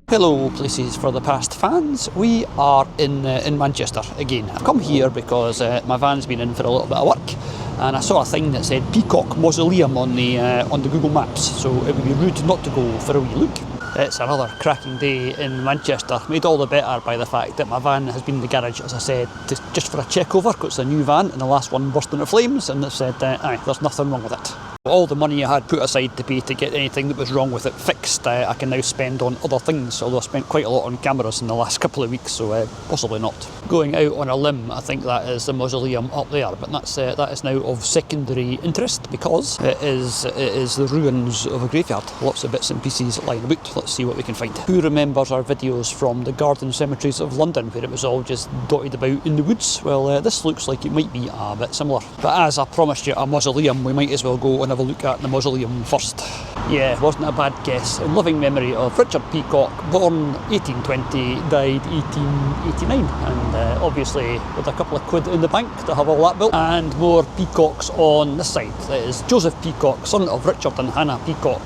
Hello Places for the Past fans, we are in Manchester again. I've come here because my van's been in for a little bit of work and I saw a thing that said Peacock Mausoleum on the Google Maps, so it would be rude not to go for a wee look. It's another cracking day in Manchester, made all the better by the fact that my van has been in the garage, as I said, just for a check over, because it's a new van and the last one burst into flames, and they said, aye, there's nothing wrong with it. All the money I had put aside to pay to get anything that was wrong with it fixed, I can now spend on other things, although I spent quite a lot on cameras in the last couple of weeks, so possibly not. Going out on a limb, I think that is the mausoleum up there, but that is now of secondary interest because it is the ruins of a graveyard. Lots of bits and pieces lying about. Let's see what we can find. Who remembers our videos from the garden cemeteries of London where it was all just dotted about in the woods? Well, this looks like it might be a bit similar. But as I promised you a mausoleum, we might as well go and have a look at the mausoleum first. Yeah, wasn't a bad guess. In loving memory of Richard Peacock, born 1820, died 1889, and obviously with a couple of quid in the bank to have all that built. And more peacocks on this side. That is Joseph Peacock, son of Richard and Hannah Peacock,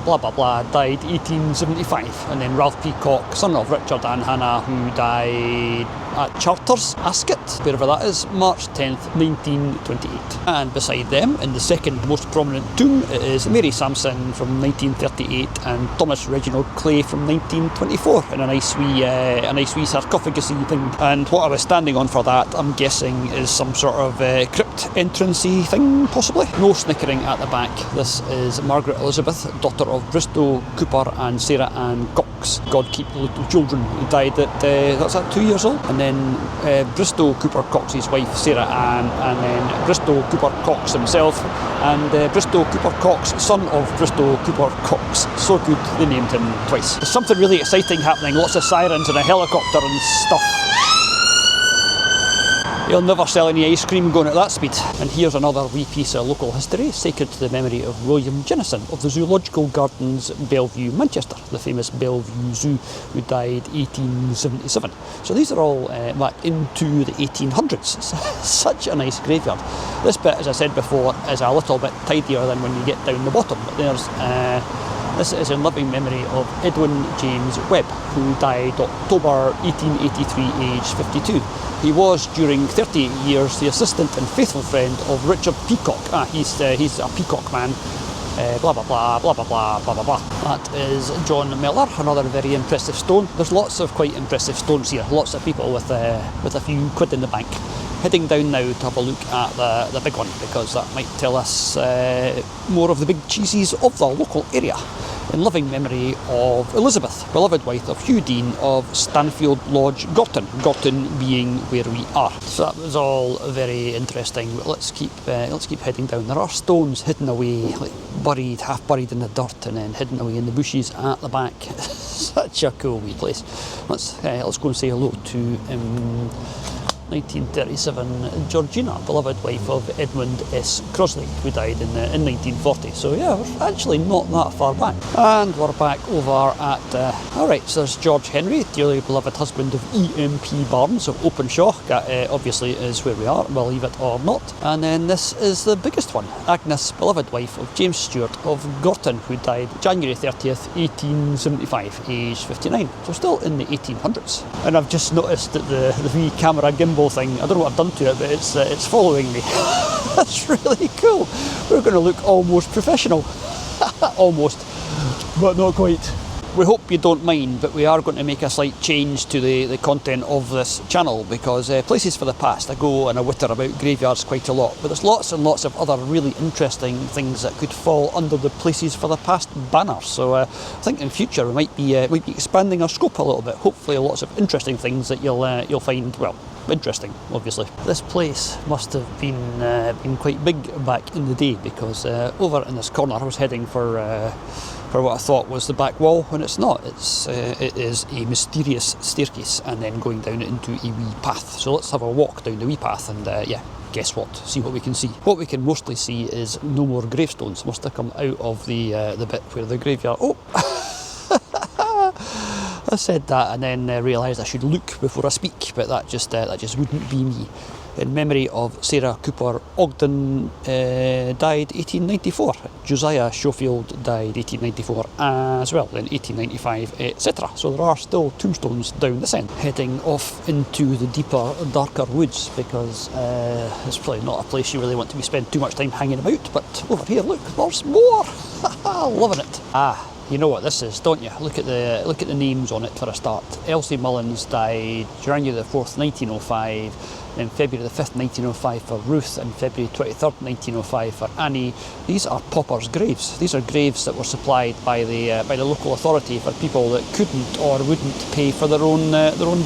blah blah blah, died 1875. And then Ralph Peacock, son of Richard and Hannah, who died at Charters, Ascot, wherever that is, March 10th, 1928. And beside them, in the second most prominent tomb, it is Mary Sampson from 1938 and Thomas Reginald Clay from 1924 in a nice wee sarcophagus-y thing. And what I was standing on for that, I'm guessing, is some sort of crypt entrance-y thing, possibly. No snickering at the back. This is Margaret Elizabeth, daughter of Bristow Cooper and Sarah Ann Cox. God keep the little children, who died at 2 years old. And then Bristow Cooper Cox's wife Sarah Ann, and then Bristow Cooper Cox himself, and Bristow Cooper Cox, son of Bristow Cooper Cox. So good they named him twice. There's something really exciting happening, lots of sirens and a helicopter and stuff. You'll never sell any ice cream going at that speed. And here's another wee piece of local history, sacred to the memory of William Jennison of the Zoological Gardens, Bellevue, Manchester, the famous Bellevue Zoo, who died 1877. So these are all back into the 1800s. Such a nice graveyard. This bit, as I said before, is a little bit tidier than when you get down the bottom. But there's this is in loving memory of Edwin James Webb, who died October 1883, aged 52. He was, during 38 years, the assistant and faithful friend of Richard Peacock. He's a peacock man. Blah blah blah blah blah blah blah blah blah. That is John Miller, another very impressive stone. There's lots of quite impressive stones here. Lots of people with a few quid in the bank. Heading down now to have a look at the big one, because that might tell us more of the big cheeses of the local area. In loving memory of Elizabeth, beloved wife of Hugh Dean of Stanfield Lodge, Gorton. Gorton being where we are. So that was all very interesting. But let's keep heading down. There are stones hidden away, like buried, half buried in the dirt, and then hidden away in the bushes at the back. Such a cool wee place. Let's go and say hello to 1937 Georgina, beloved wife of Edmund S. Crosley, who died in 1940. So yeah, we're actually not that far back. And we're back over at, alright, so there's George Henry, dearly beloved husband of E.M.P. Barnes of Openshaw. That obviously is where we are, believe it or not. And then this is the biggest one, Agnes, beloved wife of James Stewart of Gorton, who died January 30th, 1875, aged 59. So still in the 1800s. And I've just noticed that the wee camera gimbal thing, I don't know what I've done to it, but it's following me. That's really cool. We're going to look almost professional. Almost, but not quite. We hope you don't mind, but we are going to make a slight change to the content of this channel, because Places for the Past, I go and I witter about graveyards quite a lot, but there's lots and lots of other really interesting things that could fall under the Places for the Past banner. So I think in future we might be expanding our scope a little bit. Hopefully lots of interesting things that you'll find, well, interesting, obviously. This place must have been quite big back in the day, because over in this corner I was heading for what I thought was the back wall, when it's not. It is a mysterious staircase and then going down into a wee path. So let's have a walk down the wee path and yeah, guess what? See what we can see. What we can mostly see is no more gravestones. Must have come out of the bit where the graveyard. Oh. I said that and then realised I should look before I speak, but that just wouldn't be me. in memory of Sarah Cooper Ogden, died 1894. Josiah Schofield died 1894 as well, in 1895, etc. So there are still tombstones down this end, heading off into the deeper, darker woods, because it's probably not a place you really want to be spend too much time hanging about. But over here, look, there's more. Loving it. You know what this is, don't you? Look at the names on it for a start. Elsie Mullins died January the 4th, 1905. Then February the 5th, 1905 for Ruth, and February 23rd, 1905 for Annie. These are paupers' graves. These are graves that were supplied by the local authority for people that couldn't or wouldn't pay for their own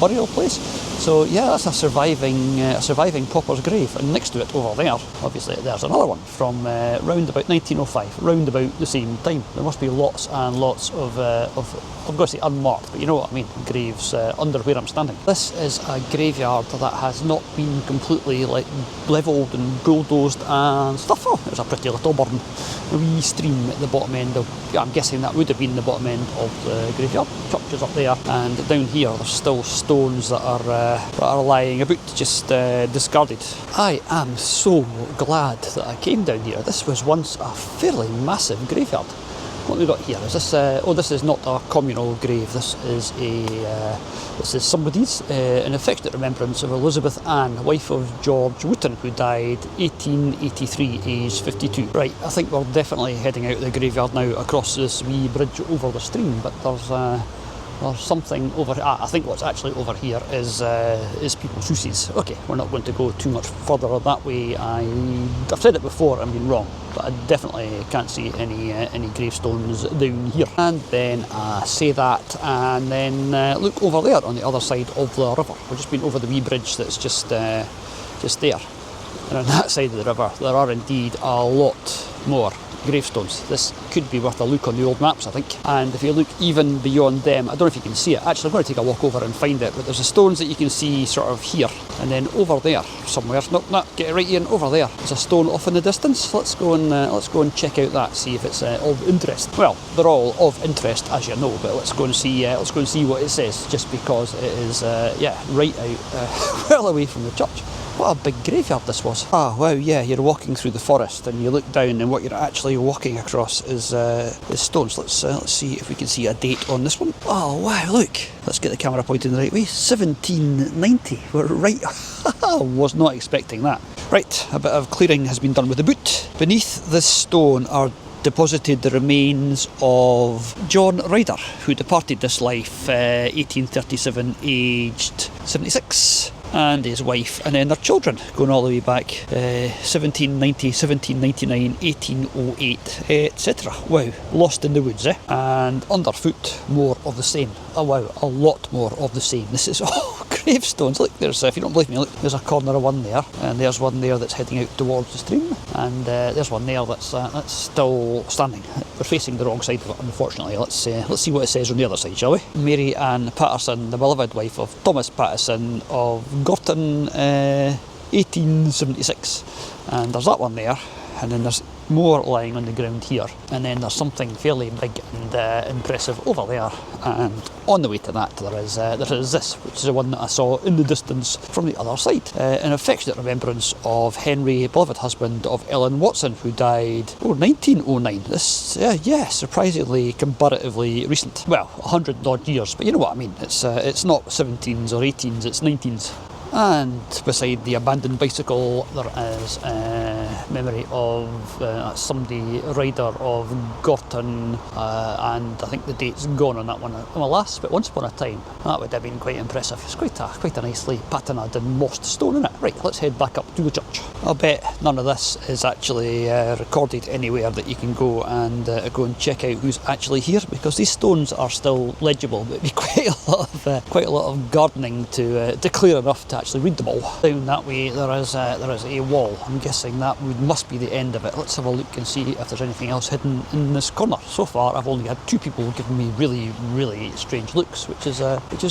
burial place. So yeah, that's a surviving pauper's grave. And next to it over there, obviously there's another one from round about 1905, round about the same time. There must be lots and lots of I'm going to say unmarked, but you know what I mean, graves under where I'm standing. This is a graveyard that has not been completely levelled and bulldozed and stuff. Oh, there's a pretty little burn. A wee stream at the bottom end of, I'm guessing that would have been the bottom end of the graveyard. Church is up there, and down here there's still stones that are lying about, just discarded. I am so glad that I came down here. This was once a fairly massive graveyard. What have we got here? Is this? This is not a communal grave. This is somebody's in affectionate remembrance of Elizabeth Ann, wife of George Wooten, who died 1883, aged 52. Right, I think we're definitely heading out of the graveyard now across this wee bridge over the stream. But there's something over. I think what's actually over here is people's houses. Okay, we're not going to go too much further that way. I've said it before, I've been wrong, but I definitely can't see any gravestones down here. And then I say that, and then look over there on the other side of the river. We've just been over the wee bridge that's just there. And on that side of the river, there are indeed a lot more gravestones. This could be worth a look on the old maps, I think. And if you look even beyond them, I don't know if you can see it. Actually, I'm going to take a walk over and find it, but there's the stones that you can see sort of here, and then over there somewhere. No, get it right in. Over there, there's a stone off in the distance. Let's go and check out that. See if it's of interest. Well, they're all of interest, as you know, but let's go and see what it says. Just because it is, right out, well away from the church. What a big graveyard this was. Ah, wow, yeah, you're walking through the forest and you look down and what you're actually walking across is stones. Let's see if we can see a date on this one. Oh, wow, look. Let's get the camera pointing the right way. 1790. We're right. Was not expecting that. Right, a bit of clearing has been done with the boot. Beneath this stone are deposited the remains of John Ryder, who departed this life 1837, aged 76. And his wife, and then their children, going all the way back 1790, 1799, 1808, etc. Wow, lost in the woods, eh? And underfoot, more of the same. Oh wow, a lot more of the same. This is all gravestones. Look, there's, if you don't believe me, look, there's a corner of one there, and there's one there that's heading out towards the stream, and there's one there that's still standing. We're facing the wrong side of it, unfortunately. Let's see what it says on the other side, shall we? Mary Ann Patterson, the beloved wife of Thomas Patterson of Gorton, 1876. And there's that one there, and then there's more lying on the ground here, and then there's something fairly big and impressive over there, and on the way to that there is this, which is the one that I saw in the distance from the other side, in affectionate remembrance of Henry, beloved husband of Ellen Watson, who died 1909. This surprisingly comparatively recent. Well, 100 odd years, but you know what I mean. It's not 17s or 18s, it's 19s. And beside the abandoned bicycle there is memory of somebody, rider of Gorton, and I think the date's gone on that one. Alas, but once upon a time that would have been quite impressive. It's quite a nicely patina'd and mossed stone, isn't it? Right, let's head back up to the church. I'll bet none of this is actually recorded anywhere that you can go and check out who's actually here, because these stones are still legible, but it'd be quite a lot of gardening to clear enough to actually read them all. Down that way there is a wall. I'm guessing that must be the end of it. Let's have a look and see if there's anything else hidden in this corner. So far I've only had two people giving me really, really strange looks, which is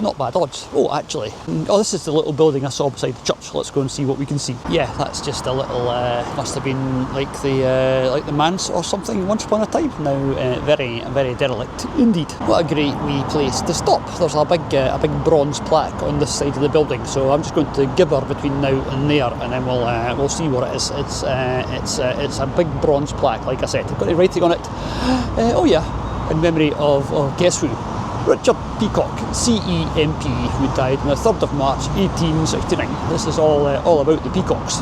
not bad odds. Oh, actually, this is the little building I saw beside the church. Let's go and see what we can see. Yeah, that's just a little must have been like the manse or something once upon a time. Now very, very derelict indeed. What a great wee place to stop. there's a big bronze plaque on this side of the building, so I'm just going to gibber between now and there, and then we'll see what it is. It's a big bronze plaque, like I said. I've got the writing on it. Oh yeah, in memory of guess who? Richard Peacock, CEMP, who died on the 3rd of March 1869. This is all about the peacocks.